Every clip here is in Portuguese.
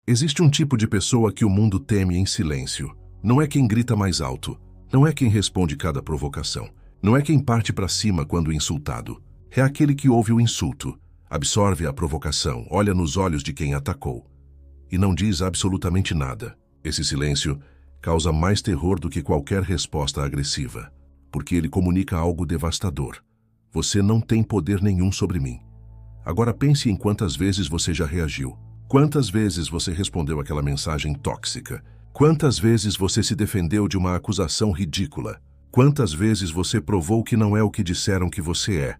Existe um tipo de pessoa que o mundo teme em silêncio. Não é quem grita mais alto. Não é quem responde cada provocação. Não é quem parte para cima quando insultado. É aquele que ouve o insulto, absorve a provocação, olha nos olhos de quem atacou e não diz absolutamente nada. Esse silêncio causa mais terror do que qualquer resposta agressiva, porque ele comunica algo devastador. Você não tem poder nenhum sobre mim. Agora pense em quantas vezes você já reagiu. Quantas vezes você respondeu aquela mensagem tóxica? Quantas vezes você se defendeu de uma acusação ridícula? Quantas vezes você provou que não é o que disseram que você é?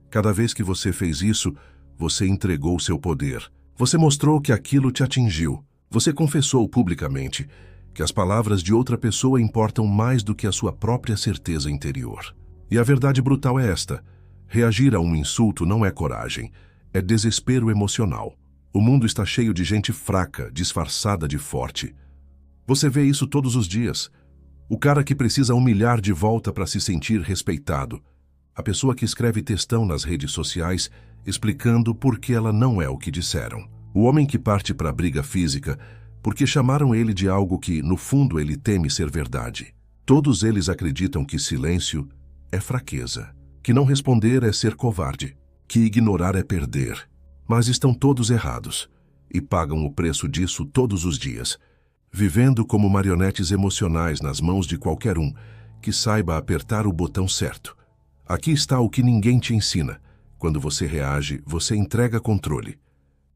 Cada vez que você fez isso, você entregou seu poder. Você mostrou que aquilo te atingiu. Você confessou publicamente que as palavras de outra pessoa importam mais do que a sua própria certeza interior. E a verdade brutal é esta: reagir a um insulto não é coragem, é desespero emocional. O mundo está cheio de gente fraca, disfarçada de forte. Você vê isso todos os dias. O cara que precisa humilhar de volta para se sentir respeitado. A pessoa que escreve textão nas redes sociais explicando por que ela não é o que disseram. O homem que parte para a briga física porque chamaram ele de algo que, no fundo, ele teme ser verdade. Todos eles acreditam que silêncio é fraqueza, que não responder é ser covarde, que ignorar é perder. Mas estão todos errados e pagam o preço disso todos os dias, vivendo como marionetes emocionais nas mãos de qualquer um que saiba apertar o botão certo. Aqui está o que ninguém te ensina. Quando você reage, você entrega controle.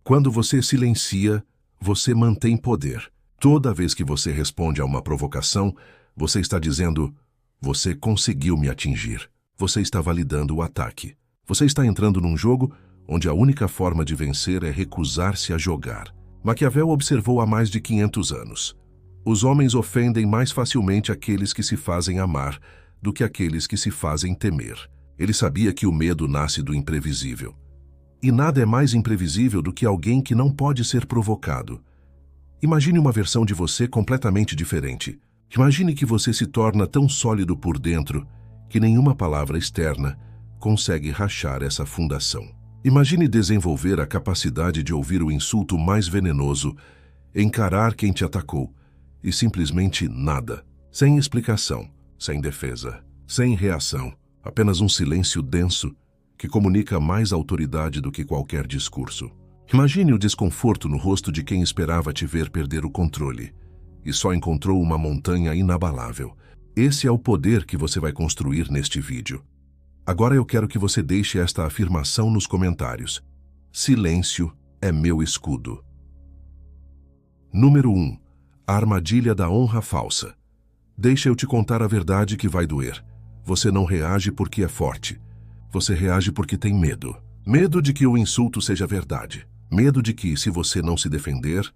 Quando você silencia, você mantém poder. Toda vez que você responde a uma provocação, você está dizendo: você conseguiu me atingir. Você está validando o ataque. Você está entrando num jogo onde a única forma de vencer é recusar-se a jogar. Maquiavel observou há mais de 500 anos. Os homens ofendem mais facilmente aqueles que se fazem amar do que aqueles que se fazem temer. Ele sabia que o medo nasce do imprevisível. E nada é mais imprevisível do que alguém que não pode ser provocado. Imagine uma versão de você completamente diferente. Imagine que você se torna tão sólido por dentro que nenhuma palavra externa consegue rachar essa fundação. Imagine desenvolver a capacidade de ouvir o insulto mais venenoso, encarar quem te atacou e simplesmente nada, sem explicação, sem defesa, sem reação, apenas um silêncio denso que comunica mais autoridade do que qualquer discurso. Imagine o desconforto no rosto de quem esperava te ver perder o controle e só encontrou uma montanha inabalável. Esse é o poder que você vai construir neste vídeo. Agora eu quero que você deixe esta afirmação nos comentários. Silêncio é meu escudo. Número 1. A armadilha da honra falsa. Deixa eu te contar a verdade que vai doer. Você não reage porque é forte. Você reage porque tem medo. Medo de que o insulto seja verdade. Medo de que, se você não se defender,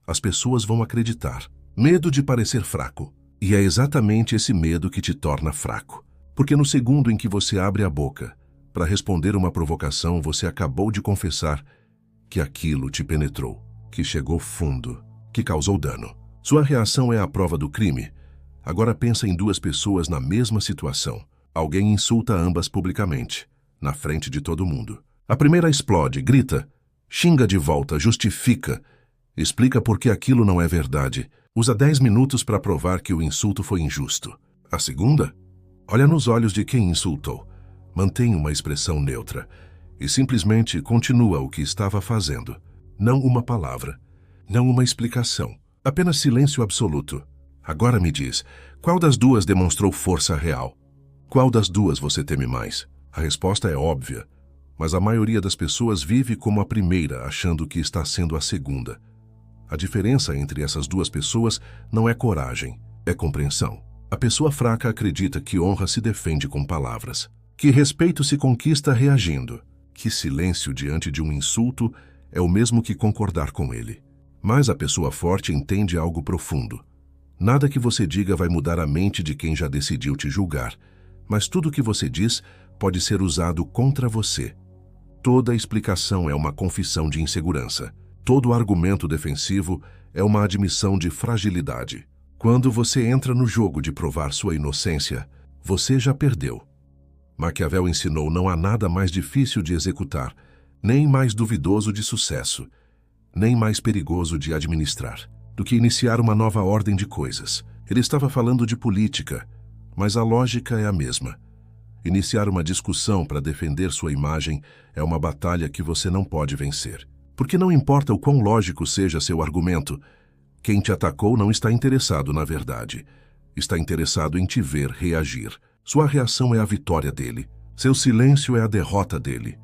as pessoas vão acreditar. Medo de parecer fraco. E é exatamente esse medo que te torna fraco. Porque no segundo em que você abre a boca para responder uma provocação, você acabou de confessar que aquilo te penetrou, que chegou fundo, que causou dano. Sua reação é a prova do crime. Agora pensa em duas pessoas na mesma situação. Alguém insulta ambas publicamente, na frente de todo mundo. A primeira explode, grita, xinga de volta, justifica, explica por que aquilo não é verdade. Usa 10 minutos para provar que o insulto foi injusto. A segunda? Olha nos olhos de quem insultou, mantém uma expressão neutra e simplesmente continua o que estava fazendo. Não uma palavra, não uma explicação, apenas silêncio absoluto. Agora me diz, qual das duas demonstrou força real? Qual das duas você teme mais? A resposta é óbvia, mas a maioria das pessoas vive como a primeira, achando que está sendo a segunda. A diferença entre essas duas pessoas não é coragem, é compreensão. A pessoa fraca acredita que honra se defende com palavras, que respeito se conquista reagindo, que silêncio diante de um insulto é o mesmo que concordar com ele. Mas a pessoa forte entende algo profundo. Nada que você diga vai mudar a mente de quem já decidiu te julgar, mas tudo que você diz pode ser usado contra você. Toda explicação é uma confissão de insegurança. Todo argumento defensivo é uma admissão de fragilidade. Quando você entra no jogo de provar sua inocência, você já perdeu. Maquiavel ensinou: não há nada mais difícil de executar, nem mais duvidoso de sucesso. nem mais perigoso de administrar do que iniciar uma nova ordem de coisas. Ele estava falando de política, mas a lógica é a mesma. Iniciar uma discussão para defender sua imagem é uma batalha que você não pode vencer. Porque não importa o quão lógico seja seu argumento, quem te atacou não está interessado na verdade. Está interessado em te ver reagir. Sua reação é a vitória dele. Seu silêncio é a derrota dele.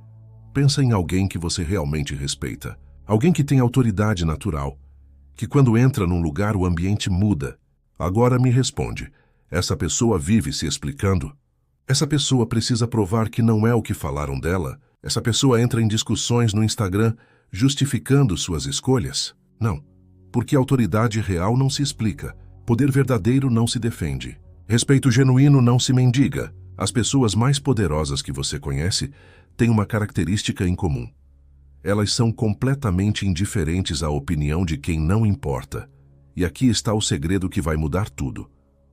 Pensa em alguém que você realmente respeita. Alguém que tem autoridade natural. Que quando entra num lugar o ambiente muda. Agora me responde. Essa pessoa vive se explicando? Essa pessoa precisa provar que não é o que falaram dela? Essa pessoa entra em discussões no Instagram justificando suas escolhas? Não. Porque autoridade real não se explica. Poder verdadeiro não se defende. Respeito genuíno não se mendiga. As pessoas mais poderosas que você conhece têm uma característica em comum. Elas são completamente indiferentes à opinião de quem não importa. E aqui está o segredo que vai mudar tudo.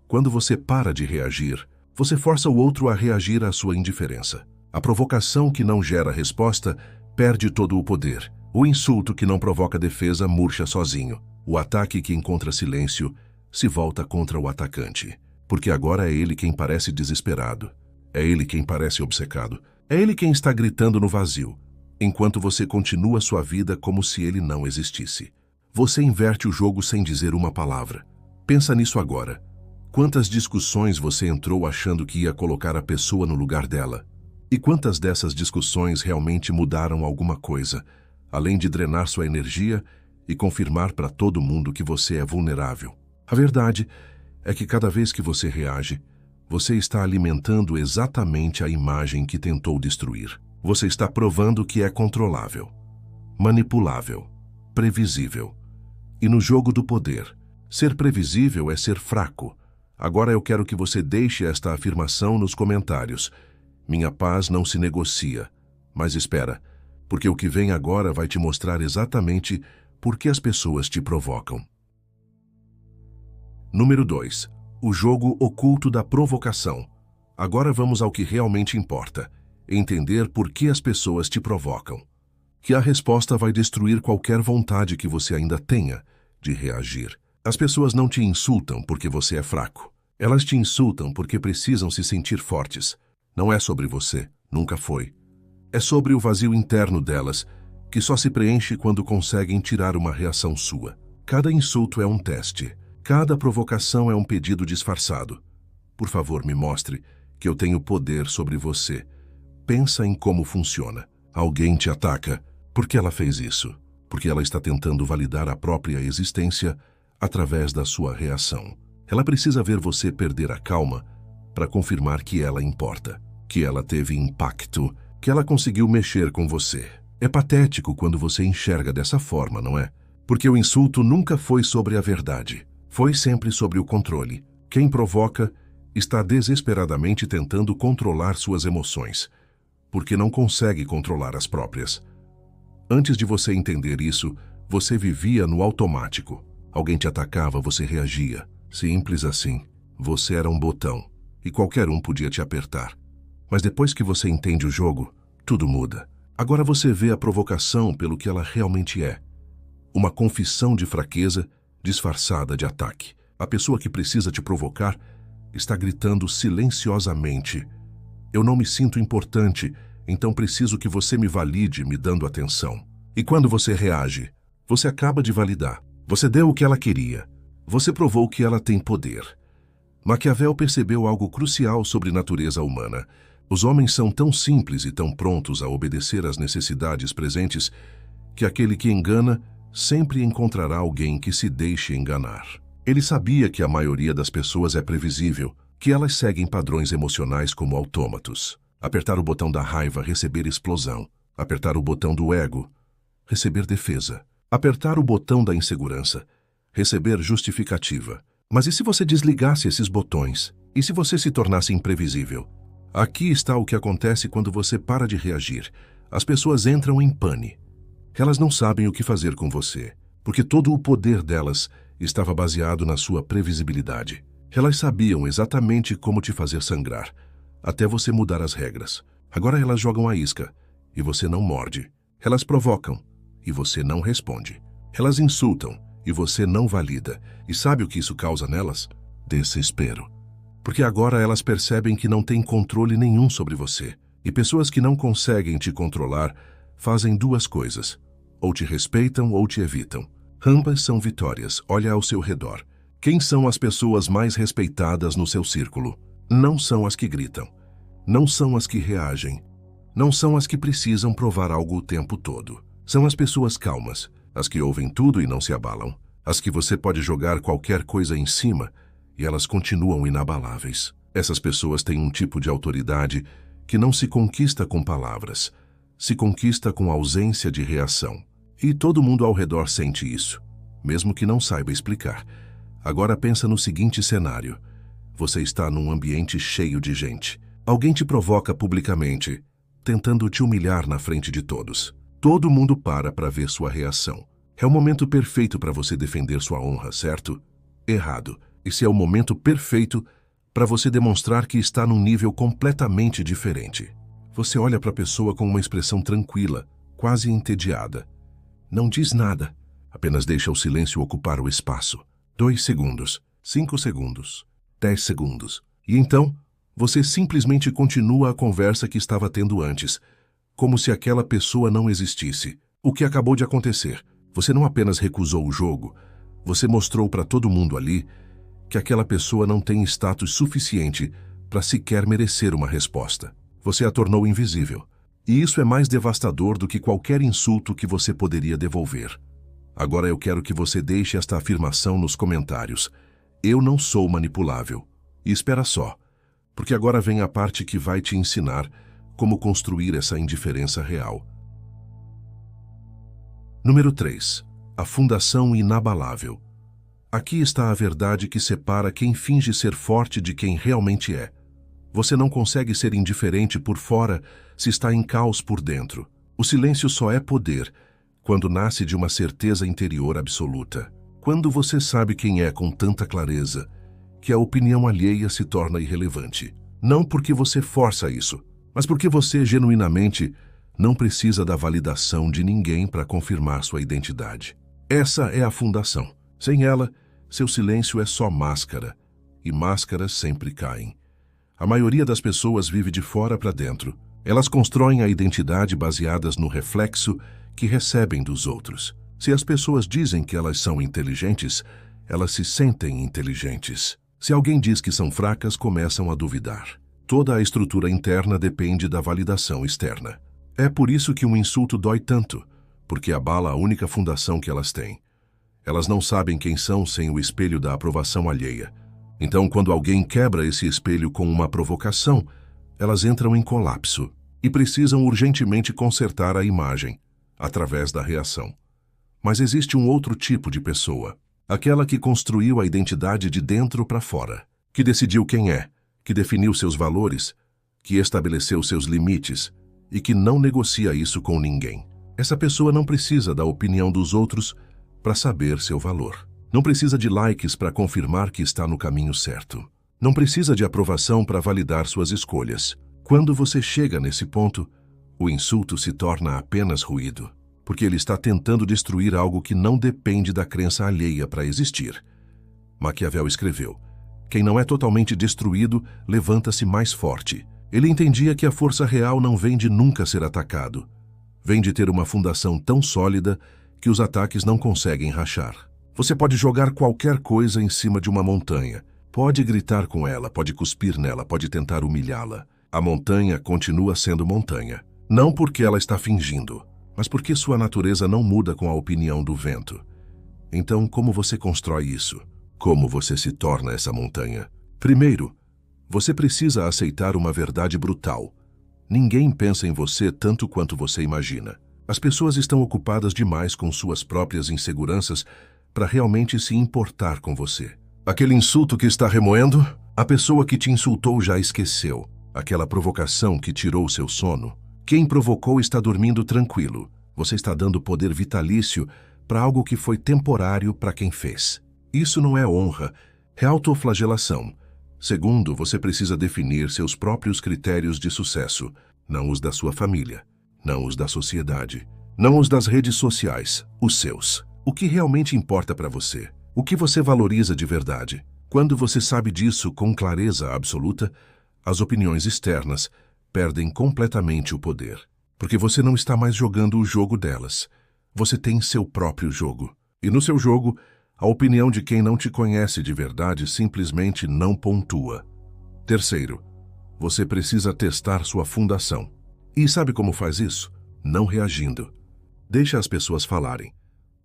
Quando você para de reagir, você força o outro a reagir à sua indiferença. A provocação que não gera resposta perde todo o poder. O insulto que não provoca defesa murcha sozinho. O ataque que encontra silêncio se volta contra o atacante. Porque agora é ele quem parece desesperado. É ele quem parece obcecado. É ele quem está gritando no vazio, enquanto você continua sua vida como se ele não existisse. Você inverte o jogo sem dizer uma palavra. Pensa nisso agora. Quantas discussões você entrou achando que ia colocar a pessoa no lugar dela? E quantas dessas discussões realmente mudaram alguma coisa, além de drenar sua energia e confirmar para todo mundo que você é vulnerável? A verdade é que cada vez que você reage, você está alimentando exatamente a imagem que tentou destruir. Você está provando que é controlável, manipulável, previsível. E no jogo do poder, ser previsível é ser fraco. Agora eu quero que você deixe esta afirmação nos comentários. Minha paz não se negocia. Mas espera, porque o que vem agora vai te mostrar exatamente por que as pessoas te provocam. Número 2. O jogo oculto da provocação. Agora vamos ao que realmente importa. Entender por que as pessoas te provocam. Que a resposta vai destruir qualquer vontade que você ainda tenha de reagir. As pessoas não te insultam porque você é fraco. Elas te insultam porque precisam se sentir fortes. Não é sobre você, nunca foi. É sobre o vazio interno delas, que só se preenche quando conseguem tirar uma reação sua. Cada insulto é um teste. Cada provocação é um pedido disfarçado. Por favor, me mostre que eu tenho poder sobre você. Pensa em como funciona. Alguém te ataca. Por que ela fez isso? Porque ela está tentando validar a própria existência através da sua reação. Ela precisa ver você perder a calma para confirmar que ela importa, que ela teve impacto, que ela conseguiu mexer com você. É patético quando você enxerga dessa forma, não é? Porque o insulto nunca foi sobre a verdade. Foi sempre sobre o controle. Quem provoca está desesperadamente tentando controlar suas emoções, porque não consegue controlar as próprias. Antes de você entender isso, você vivia no automático. Alguém te atacava, você reagia. Simples assim. Você era um botão, e qualquer um podia te apertar. Mas depois que você entende o jogo, tudo muda. Agora você vê a provocação pelo que ela realmente é. Uma confissão de fraqueza disfarçada de ataque. A pessoa que precisa te provocar está gritando silenciosamente. Eu não me sinto importante, então preciso que você me valide me dando atenção. E quando você reage, você acaba de validar. Você deu o que ela queria. Você provou que ela tem poder. Maquiavel percebeu algo crucial sobre natureza humana. Os homens são tão simples e tão prontos a obedecer às necessidades presentes que aquele que engana sempre encontrará alguém que se deixe enganar. Ele sabia que a maioria das pessoas é previsível, que elas seguem padrões emocionais como autômatos. Apertar o botão da raiva, receber explosão. Apertar o botão do ego, receber defesa. Apertar o botão da insegurança, receber justificativa. Mas e se você desligasse esses botões? E se você se tornasse imprevisível? Aqui está o que acontece quando você para de reagir. As pessoas entram em pane. Elas não sabem o que fazer com você, porque todo o poder delas estava baseado na sua previsibilidade. Elas sabiam exatamente como te fazer sangrar, até você mudar as regras. Agora elas jogam a isca, e você não morde. Elas provocam, e você não responde. Elas insultam e você não valida. E sabe o que isso causa nelas? Desespero. Porque agora elas percebem que não têm controle nenhum sobre você. E pessoas que não conseguem te controlar fazem duas coisas: ou te respeitam ou te evitam. Ambas são vitórias. Olha ao seu redor. Quem são as pessoas mais respeitadas no seu círculo? Não são as que gritam. Não são as que reagem. Não são as que precisam provar algo o tempo todo. São as pessoas calmas, as que ouvem tudo e não se abalam. As que você pode jogar qualquer coisa em cima e elas continuam inabaláveis. Essas pessoas têm um tipo de autoridade que não se conquista com palavras, se conquista com ausência de reação. E todo mundo ao redor sente isso, mesmo que não saiba explicar. Agora pensa no seguinte cenário. Você está num ambiente cheio de gente. Alguém te provoca publicamente, tentando te humilhar na frente de todos. Todo mundo para ver sua reação. É o momento perfeito para você defender sua honra, certo? Errado. Esse é o momento perfeito para você demonstrar que está num nível completamente diferente. Você olha para a pessoa com uma expressão tranquila, quase entediada. Não diz nada, apenas deixa o silêncio ocupar o espaço. 2 segundos, 5 segundos, 10 segundos. E então, você simplesmente continua a conversa que estava tendo antes, como se aquela pessoa não existisse. O que acabou de acontecer? Você não apenas recusou o jogo, você mostrou para todo mundo ali que aquela pessoa não tem status suficiente para sequer merecer uma resposta. Você a tornou invisível. E isso é mais devastador do que qualquer insulto que você poderia devolver. Agora eu quero que você deixe esta afirmação nos comentários. Eu não sou manipulável. E espera só, porque agora vem a parte que vai te ensinar como construir essa indiferença real. Número 3. A fundação inabalável. Aqui está a verdade que separa quem finge ser forte de quem realmente é. Você não consegue ser indiferente por fora se está em caos por dentro. O silêncio só é poder quando nasce de uma certeza interior absoluta. Quando você sabe quem é com tanta clareza que a opinião alheia se torna irrelevante. Não porque você força isso, mas porque você genuinamente não precisa da validação de ninguém para confirmar sua identidade. Essa é a fundação. Sem ela, seu silêncio é só máscara, e máscaras sempre caem. A maioria das pessoas vive de fora para dentro. Elas constroem a identidade baseadas no reflexo que recebem dos outros. Se as pessoas dizem que elas são inteligentes, elas se sentem inteligentes. Se alguém diz que são fracas, começam a duvidar. Toda a estrutura interna depende da validação externa. É por isso que um insulto dói tanto, porque abala a única fundação que elas têm. Elas não sabem quem são sem o espelho da aprovação alheia. Então, quando alguém quebra esse espelho com uma provocação, elas entram em colapso e precisam urgentemente consertar a imagem, através da reação. Mas existe um outro tipo de pessoa, aquela que construiu a identidade de dentro para fora, que decidiu quem é, que definiu seus valores, que estabeleceu seus limites e que não negocia isso com ninguém. Essa pessoa não precisa da opinião dos outros para saber seu valor. Não precisa de likes para confirmar que está no caminho certo. Não precisa de aprovação para validar suas escolhas. Quando você chega nesse ponto, o insulto se torna apenas ruído, porque ele está tentando destruir algo que não depende da crença alheia para existir. Maquiavel escreveu: quem não é totalmente destruído, levanta-se mais forte. Ele entendia que a força real não vem de nunca ser atacado. Vem de ter uma fundação tão sólida que os ataques não conseguem rachar. Você pode jogar qualquer coisa em cima de uma montanha. Pode gritar com ela, pode cuspir nela, pode tentar humilhá-la. A montanha continua sendo montanha. Não porque ela está fingindo, mas porque sua natureza não muda com a opinião do vento. Então, como você constrói isso? Como você se torna essa montanha? Primeiro, você precisa aceitar uma verdade brutal. Ninguém pensa em você tanto quanto você imagina. As pessoas estão ocupadas demais com suas próprias inseguranças para realmente se importar com você. Aquele insulto que está remoendo, a pessoa que te insultou já esqueceu. Aquela provocação que tirou seu sono, quem provocou está dormindo tranquilo. Você está dando poder vitalício para algo que foi temporário para quem fez. Isso não é honra, é autoflagelação. Segundo, você precisa definir seus próprios critérios de sucesso, não os da sua família, não os da sociedade, não os das redes sociais, os seus. O que realmente importa para você? O que você valoriza de verdade? Quando você sabe disso com clareza absoluta, as opiniões externas perdem completamente o poder. Porque você não está mais jogando o jogo delas. Você tem seu próprio jogo. E no seu jogo, a opinião de quem não te conhece de verdade simplesmente não pontua. Terceiro, você precisa testar sua fundação. E sabe como faz isso? Não reagindo. Deixa as pessoas falarem.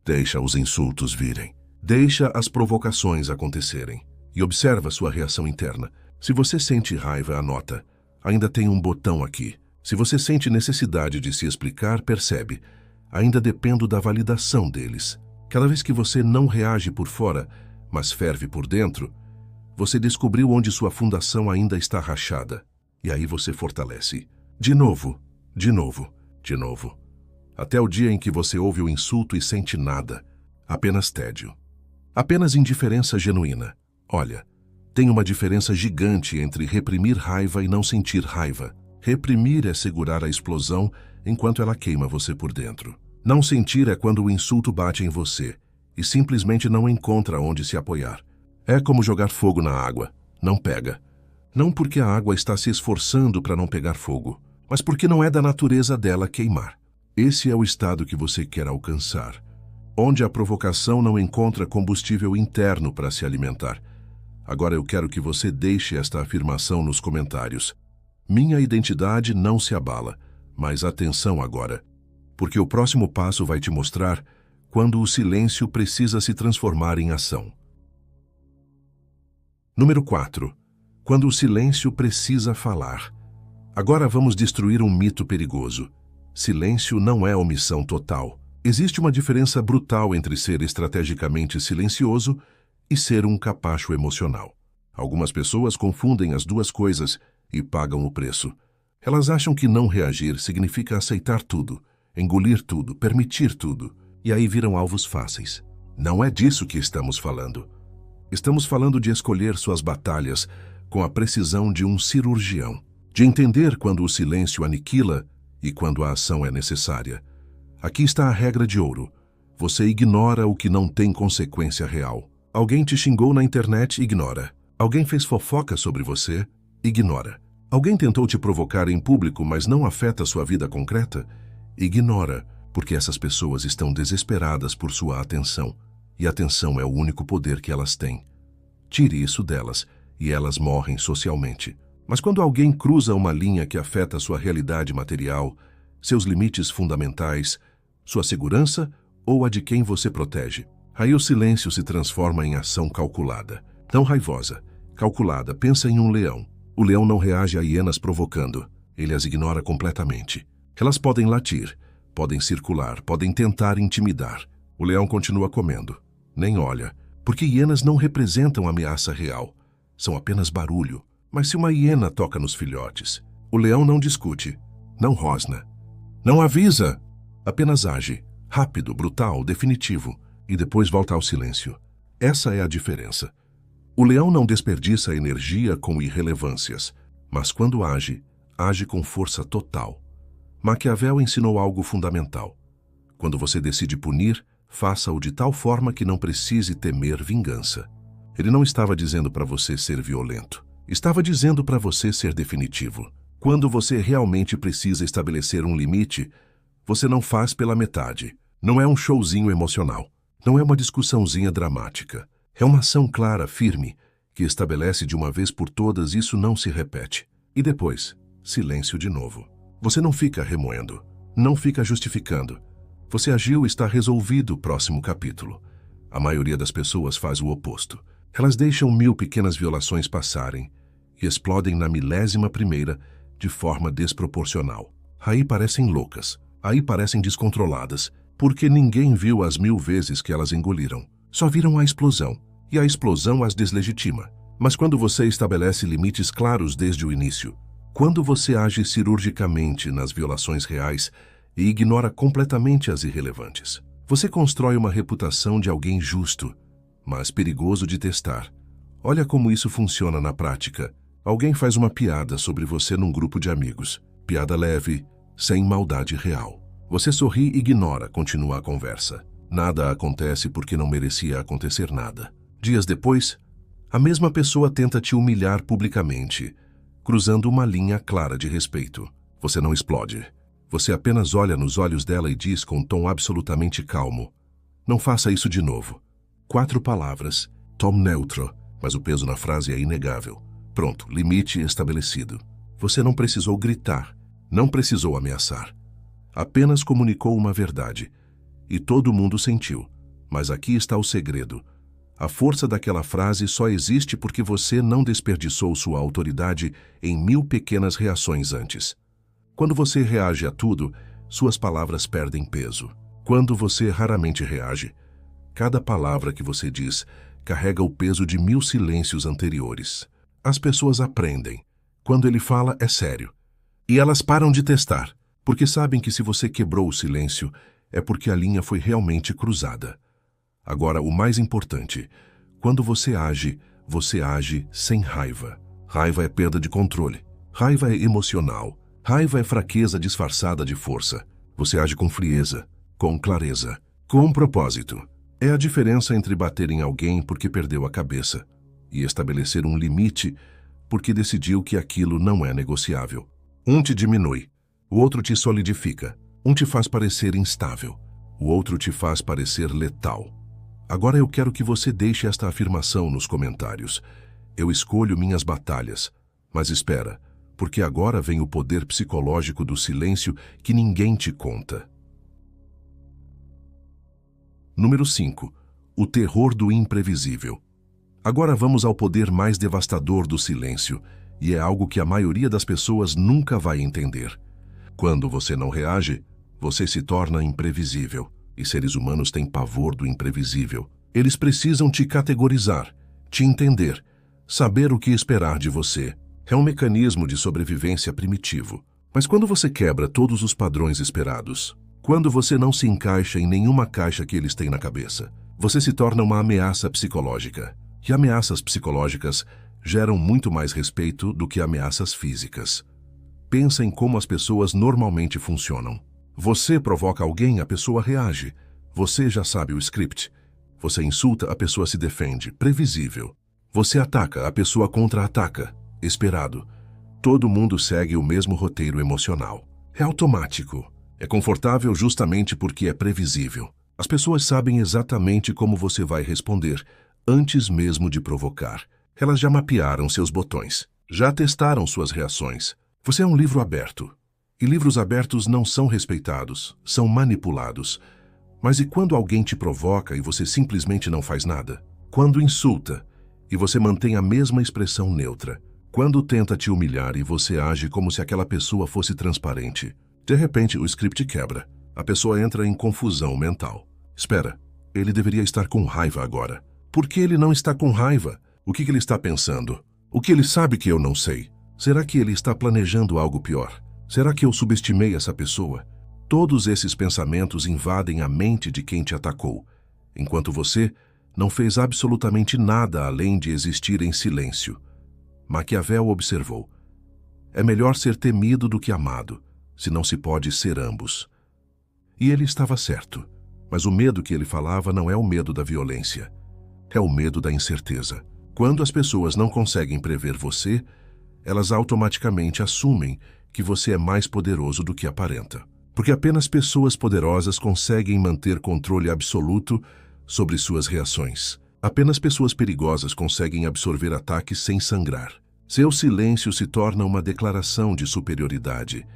Deixa os insultos virem. Deixa as provocações acontecerem. E observa sua reação interna. Se você sente raiva, anota. Ainda tem um botão aqui. Se você sente necessidade de se explicar, percebe. Ainda dependo da validação deles. Cada vez que você não reage por fora, mas ferve por dentro, você descobriu onde sua fundação ainda está rachada. E aí você fortalece. De novo, de novo, de novo. Até o dia em que você ouve o insulto e sente nada. Apenas tédio. Apenas indiferença genuína. Olha, tem uma diferença gigante entre reprimir raiva e não sentir raiva. Reprimir é segurar a explosão enquanto ela queima você por dentro. Não sentir é quando o insulto bate em você e simplesmente não encontra onde se apoiar. É como jogar fogo na água. Não pega. Não porque a água está se esforçando para não pegar fogo, mas porque não é da natureza dela queimar. Esse é o estado que você quer alcançar, onde a provocação não encontra combustível interno para se alimentar. Agora eu quero que você deixe esta afirmação nos comentários. Minha identidade não se abala, mas atenção agora, porque o próximo passo vai te mostrar quando o silêncio precisa se transformar em ação. Número 4. Quando o silêncio precisa falar. Agora vamos destruir um mito perigoso. Silêncio não é omissão total. Existe uma diferença brutal entre ser estrategicamente silencioso e ser um capacho emocional. Algumas pessoas confundem as duas coisas e pagam o preço. Elas acham que não reagir significa aceitar tudo, engolir tudo, permitir tudo, e aí viram alvos fáceis. Não é disso que estamos falando. Estamos falando de escolher suas batalhas com a precisão de um cirurgião, de entender quando o silêncio aniquila e quando a ação é necessária. Aqui está a regra de ouro. Você ignora o que não tem consequência real. Alguém te xingou na internet, ignora. Alguém fez fofoca sobre você, ignora. Alguém tentou te provocar em público, mas não afeta sua vida concreta, ignora, porque essas pessoas estão desesperadas por sua atenção. E a atenção é o único poder que elas têm. Tire isso delas e elas morrem socialmente. Mas quando alguém cruza uma linha que afeta sua realidade material, seus limites fundamentais, sua segurança ou a de quem você protege, aí o silêncio se transforma em ação calculada. Não raivosa, calculada. Pensa em um leão. O leão não reage a hienas provocando. Ele as ignora completamente. Elas podem latir, podem circular, podem tentar intimidar. O leão continua comendo. Nem olha, porque hienas não representam ameaça real. São apenas barulho. Mas se uma hiena toca nos filhotes, o leão não discute, não rosna, não avisa, apenas age, rápido, brutal, definitivo, e depois volta ao silêncio. Essa é a diferença. O leão não desperdiça energia com irrelevâncias, mas quando age, age com força total. Maquiavel ensinou algo fundamental. Quando você decide punir, faça-o de tal forma que não precise temer vingança. Ele não estava dizendo para você ser violento. Estava dizendo para você ser definitivo. Quando você realmente precisa estabelecer um limite, você não faz pela metade. Não é um showzinho emocional. Não é uma discussãozinha dramática. É uma ação clara, firme, que estabelece de uma vez por todas isso não se repete. E depois, silêncio de novo. Você não fica remoendo. Não fica justificando. Você agiu e está resolvido. Próximo capítulo. A maioria das pessoas faz o oposto. Elas deixam 1000 pequenas violações passarem e explodem na 1001ª de forma desproporcional. Aí parecem loucas, aí parecem descontroladas, porque ninguém viu as 1000 vezes que elas engoliram. Só viram a explosão, e a explosão as deslegitima. Mas quando você estabelece limites claros desde o início, quando você age cirurgicamente nas violações reais e ignora completamente as irrelevantes, você constrói uma reputação de alguém justo, mas perigoso de testar. Olha como isso funciona na prática. Alguém faz uma piada sobre você num grupo de amigos. Piada leve, sem maldade real. Você sorri e ignora, continua a conversa. Nada acontece porque não merecia acontecer nada. Dias depois, a mesma pessoa tenta te humilhar publicamente, cruzando uma linha clara de respeito. Você não explode. Você apenas olha nos olhos dela e diz com um tom absolutamente calmo: não faça isso de novo. 4 palavras, tom neutro, mas o peso na frase é inegável. Pronto, limite estabelecido. Você não precisou gritar, não precisou ameaçar. Apenas comunicou uma verdade. E todo mundo sentiu. Mas aqui está o segredo. A força daquela frase só existe porque você não desperdiçou sua autoridade em 1000 pequenas reações antes. Quando você reage a tudo, suas palavras perdem peso. Quando você raramente reage, cada palavra que você diz carrega o peso de 1000 silêncios anteriores. As pessoas aprendem. Quando ele fala, é sério. E elas param de testar, porque sabem que se você quebrou o silêncio, é porque a linha foi realmente cruzada. Agora, o mais importante, quando você age sem raiva. Raiva é perda de controle. Raiva é emocional. Raiva é fraqueza disfarçada de força. Você age com frieza, com clareza, com propósito. É a diferença entre bater em alguém porque perdeu a cabeça e estabelecer um limite porque decidiu que aquilo não é negociável. Um te diminui, o outro te solidifica. Um te faz parecer instável, o outro te faz parecer letal. Agora eu quero que você deixe esta afirmação nos comentários. Eu escolho minhas batalhas, mas espera, porque agora vem o poder psicológico do silêncio que ninguém te conta. Número 5. O terror do imprevisível. Agora vamos ao poder mais devastador do silêncio, e é algo que a maioria das pessoas nunca vai entender. Quando você não reage, você se torna imprevisível, e seres humanos têm pavor do imprevisível. Eles precisam te categorizar, te entender, saber o que esperar de você. É um mecanismo de sobrevivência primitivo. Mas quando você quebra todos os padrões esperados, quando você não se encaixa em nenhuma caixa que eles têm na cabeça, você se torna uma ameaça psicológica. E ameaças psicológicas geram muito mais respeito do que ameaças físicas. Pensa em como as pessoas normalmente funcionam. Você provoca alguém, a pessoa reage. Você já sabe o script. Você insulta, a pessoa se defende. Previsível. Você ataca, a pessoa contra-ataca. Esperado. Todo mundo segue o mesmo roteiro emocional. É automático. É confortável justamente porque é previsível. As pessoas sabem exatamente como você vai responder, antes mesmo de provocar. Elas já mapearam seus botões. Já testaram suas reações. Você é um livro aberto. E livros abertos não são respeitados, são manipulados. Mas e quando alguém te provoca e você simplesmente não faz nada? Quando insulta e você mantém a mesma expressão neutra? Quando tenta te humilhar e você age como se aquela pessoa fosse transparente? De repente, o script quebra. A pessoa entra em confusão mental. Espera, ele deveria estar com raiva agora. Por que ele não está com raiva? O que ele está pensando? O que ele sabe que eu não sei? Será que ele está planejando algo pior? Será que eu subestimei essa pessoa? Todos esses pensamentos invadem a mente de quem te atacou, enquanto você não fez absolutamente nada além de existir em silêncio. Maquiavel observou: é melhor ser temido do que amado, se não se pode ser ambos. E ele estava certo, mas o medo que ele falava não é o medo da violência, é o medo da incerteza. Quando as pessoas não conseguem prever você, elas automaticamente assumem que você é mais poderoso do que aparenta. Porque apenas pessoas poderosas conseguem manter controle absoluto sobre suas reações. Apenas pessoas perigosas conseguem absorver ataques sem sangrar. Seu silêncio se torna uma declaração de superioridade,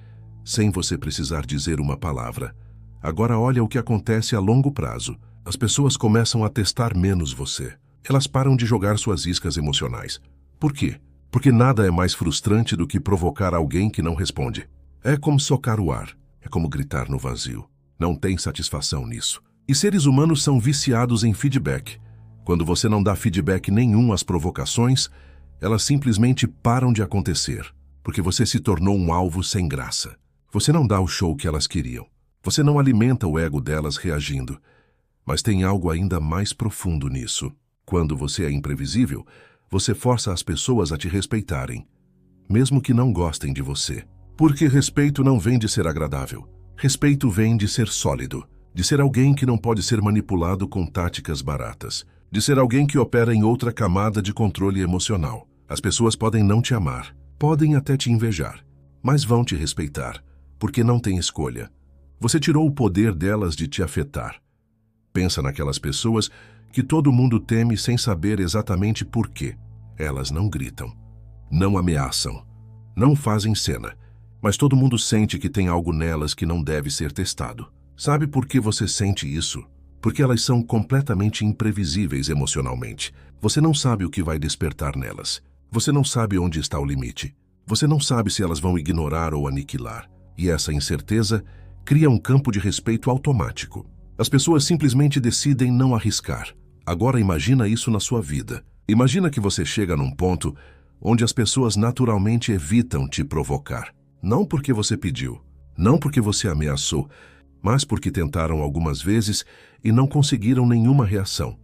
sem você precisar dizer uma palavra. Agora olha o que acontece a longo prazo. As pessoas começam a testar menos você. Elas param de jogar suas iscas emocionais. Por quê? Porque nada é mais frustrante do que provocar alguém que não responde. É como socar o ar. É como gritar no vazio. Não tem satisfação nisso. E seres humanos são viciados em feedback. Quando você não dá feedback nenhum às provocações, elas simplesmente param de acontecer, porque você se tornou um alvo sem graça. Você não dá o show que elas queriam. Você não alimenta o ego delas reagindo. Mas tem algo ainda mais profundo nisso. Quando você é imprevisível, você força as pessoas a te respeitarem, mesmo que não gostem de você. Porque respeito não vem de ser agradável. Respeito vem de ser sólido. de ser alguém que não pode ser manipulado com táticas baratas, de ser alguém que opera em outra camada de controle emocional. As pessoas podem não te amar, podem até te invejar, mas vão te respeitar, porque não tem escolha. Você tirou o poder delas de te afetar. Pensa naquelas pessoas que todo mundo teme sem saber exatamente por quê. Elas não gritam, não ameaçam, não fazem cena, mas todo mundo sente que tem algo nelas que não deve ser testado. Sabe por que você sente isso? Porque elas são completamente imprevisíveis emocionalmente. Você não sabe o que vai despertar nelas. Você não sabe onde está o limite. Você não sabe se elas vão ignorar ou aniquilar. E essa incerteza cria um campo de respeito automático. As pessoas simplesmente decidem não arriscar. Agora imagina isso na sua vida. Imagina que você chega num ponto onde as pessoas naturalmente evitam te provocar. Não porque você pediu, não porque você ameaçou, mas porque tentaram algumas vezes e não conseguiram nenhuma reação.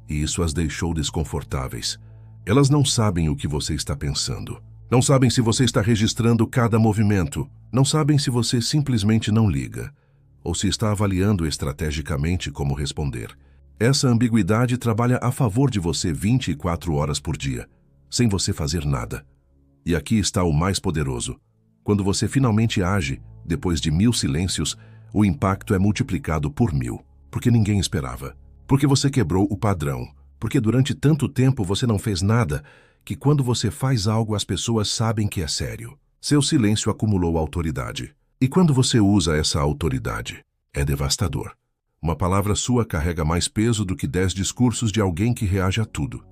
E isso as deixou desconfortáveis. Elas não sabem o que você está pensando. Não sabem se você está registrando cada movimento. Não sabem se você simplesmente não liga, ou se está avaliando estrategicamente como responder. Essa ambiguidade trabalha a favor de você 24 horas por dia, sem você fazer nada. E aqui está o mais poderoso. Quando você finalmente age, depois de 1000 silêncios, o impacto é multiplicado por 1000, porque ninguém esperava. Porque você quebrou o padrão. Porque durante tanto tempo você não fez nada, que quando você faz algo as pessoas sabem que é sério. Seu silêncio acumulou autoridade. E quando você usa essa autoridade, é devastador. Uma palavra sua carrega mais peso do que 10 discursos de alguém que reage a tudo.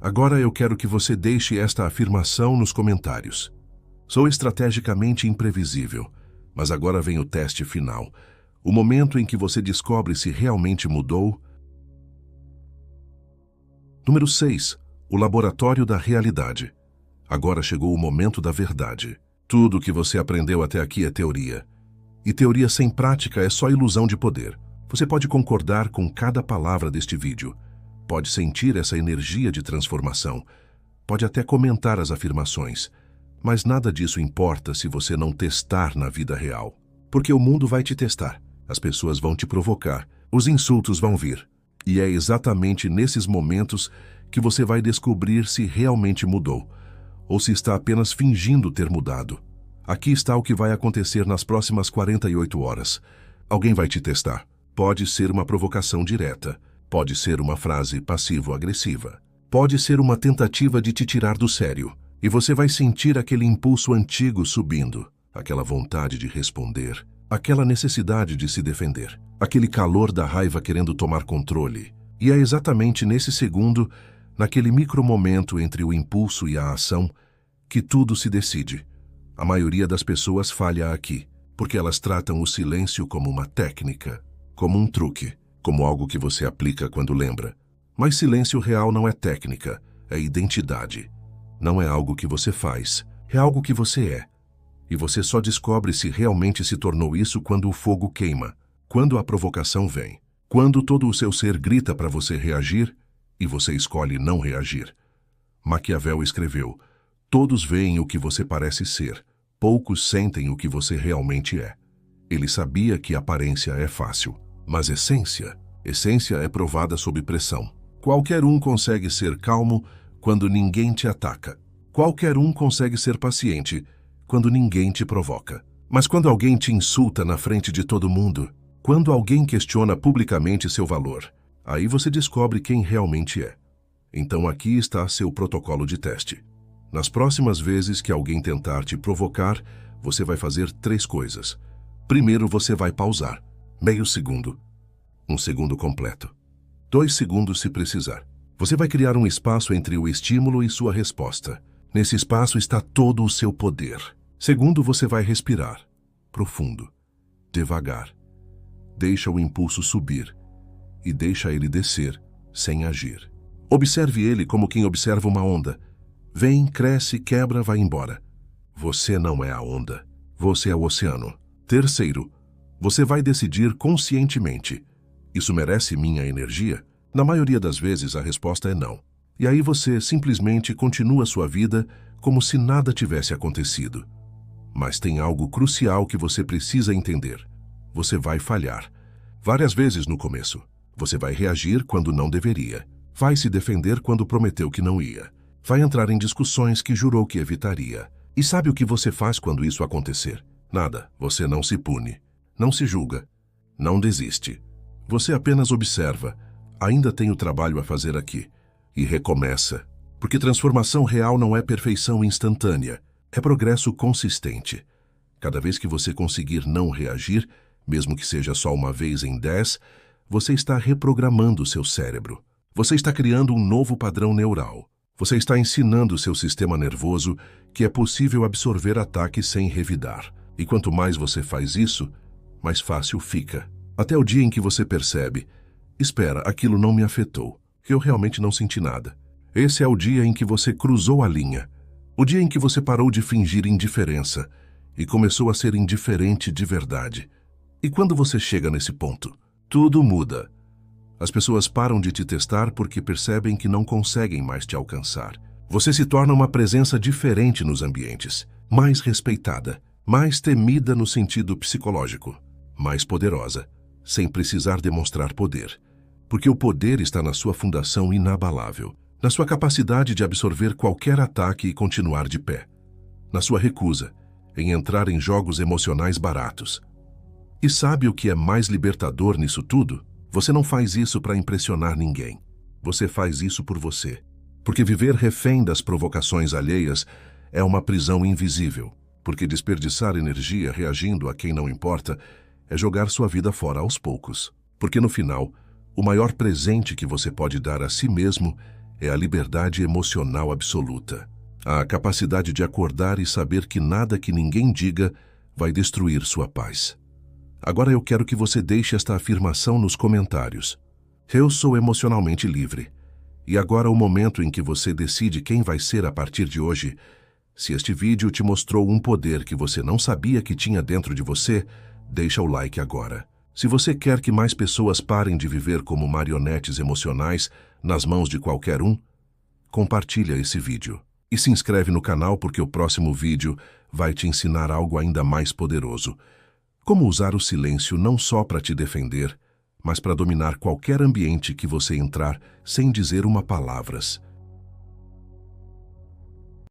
Agora eu quero que você deixe esta afirmação nos comentários. Sou estrategicamente imprevisível, mas agora vem o teste final. O momento em que você descobre se realmente mudou. Número 6. O laboratório da realidade. Agora chegou o momento da verdade. Tudo o que você aprendeu até aqui é teoria. E teoria sem prática é só ilusão de poder. Você pode concordar com cada palavra deste vídeo. Pode sentir essa energia de transformação. Pode até comentar as afirmações. Mas nada disso importa se você não testar na vida real. Porque o mundo vai te testar. As pessoas vão te provocar. Os insultos vão vir. E é exatamente nesses momentos que você vai descobrir se realmente mudou, ou se está apenas fingindo ter mudado. Aqui está o que vai acontecer nas próximas 48 horas. Alguém vai te testar. Pode ser uma provocação direta, pode ser uma frase passivo-agressiva, pode ser uma tentativa de te tirar do sério, e você vai sentir aquele impulso antigo subindo, aquela vontade de responder, aquela necessidade de se defender, aquele calor da raiva querendo tomar controle. E é exatamente nesse segundo, naquele micromomento entre o impulso e a ação, que tudo se decide. A maioria das pessoas falha aqui, porque elas tratam o silêncio como uma técnica, como um truque, como algo que você aplica quando lembra. Mas silêncio real não é técnica, é identidade. Não é algo que você faz, é algo que você é. E você só descobre se realmente se tornou isso quando o fogo queima, quando a provocação vem, quando todo o seu ser grita para você reagir e você escolhe não reagir. Maquiavel escreveu: todos veem o que você parece ser, poucos sentem o que você realmente é. Ele sabia que aparência é fácil, mas essência é provada sob pressão. Qualquer um consegue ser calmo quando ninguém te ataca. Qualquer um consegue ser paciente quando ninguém te provoca. Mas quando alguém te insulta na frente de todo mundo, quando alguém questiona publicamente seu valor, aí você descobre quem realmente é. Então aqui está seu protocolo de teste. Nas próximas vezes que alguém tentar te provocar, você vai fazer 3 coisas. Primeiro, você vai pausar. Meio segundo. 1 segundo completo. 2 segundos se precisar. Você vai criar um espaço entre o estímulo e sua resposta. Nesse espaço está todo o seu poder. Segundo, você vai respirar. Profundo. Devagar. Deixa o impulso subir. E deixa ele descer, sem agir. Observe ele como quem observa uma onda. Vem, cresce, quebra, vai embora. Você não é a onda. Você é o oceano. Terceiro, você vai decidir conscientemente: isso merece minha energia? Na maioria das vezes a resposta é não. E aí você simplesmente continua sua vida como se nada tivesse acontecido. Mas tem algo crucial que você precisa entender. Você vai falhar. Várias vezes no começo. Você vai reagir quando não deveria. Vai se defender quando prometeu que não ia. Vai entrar em discussões que jurou que evitaria. E sabe o que você faz quando isso acontecer? Nada. Você não se pune. Não se julga. Não desiste. Você apenas observa. Ainda tenho trabalho a fazer aqui. E recomeça. Porque transformação real não é perfeição instantânea. É progresso consistente. Cada vez que você conseguir não reagir, mesmo que seja só uma vez em 10, você está reprogramando seu cérebro. Você está criando um novo padrão neural. Você está ensinando seu sistema nervoso que é possível absorver ataques sem revidar. E quanto mais você faz isso, mais fácil fica. Até o dia em que você percebe, espera, aquilo não me afetou, que eu realmente não senti nada. Esse é o dia em que você cruzou a linha. O dia em que você parou de fingir indiferença e começou a ser indiferente de verdade. E quando você chega nesse ponto, tudo muda. As pessoas param de te testar porque percebem que não conseguem mais te alcançar. Você se torna uma presença diferente nos ambientes, mais respeitada, mais temida no sentido psicológico, mais poderosa, sem precisar demonstrar poder. Porque o poder está na sua fundação inabalável, na sua capacidade de absorver qualquer ataque e continuar de pé, na sua recusa em entrar em jogos emocionais baratos. E sabe o que é mais libertador nisso tudo? Você não faz isso para impressionar ninguém. Você faz isso por você. Porque viver refém das provocações alheias é uma prisão invisível. Porque desperdiçar energia reagindo a quem não importa é jogar sua vida fora aos poucos. Porque no final, o maior presente que você pode dar a si mesmo é a liberdade emocional absoluta. A capacidade de acordar e saber que nada que ninguém diga vai destruir sua paz. Agora eu quero que você deixe esta afirmação nos comentários. Eu sou emocionalmente livre. E agora o momento em que você decide quem vai ser a partir de hoje. Se este vídeo te mostrou um poder que você não sabia que tinha dentro de você, deixa o like agora. Se você quer que mais pessoas parem de viver como marionetes emocionais nas mãos de qualquer um, compartilha esse vídeo. E se inscreve no canal porque o próximo vídeo vai te ensinar algo ainda mais poderoso. Como usar o silêncio não só para te defender, mas para dominar qualquer ambiente que você entrar sem dizer uma palavras.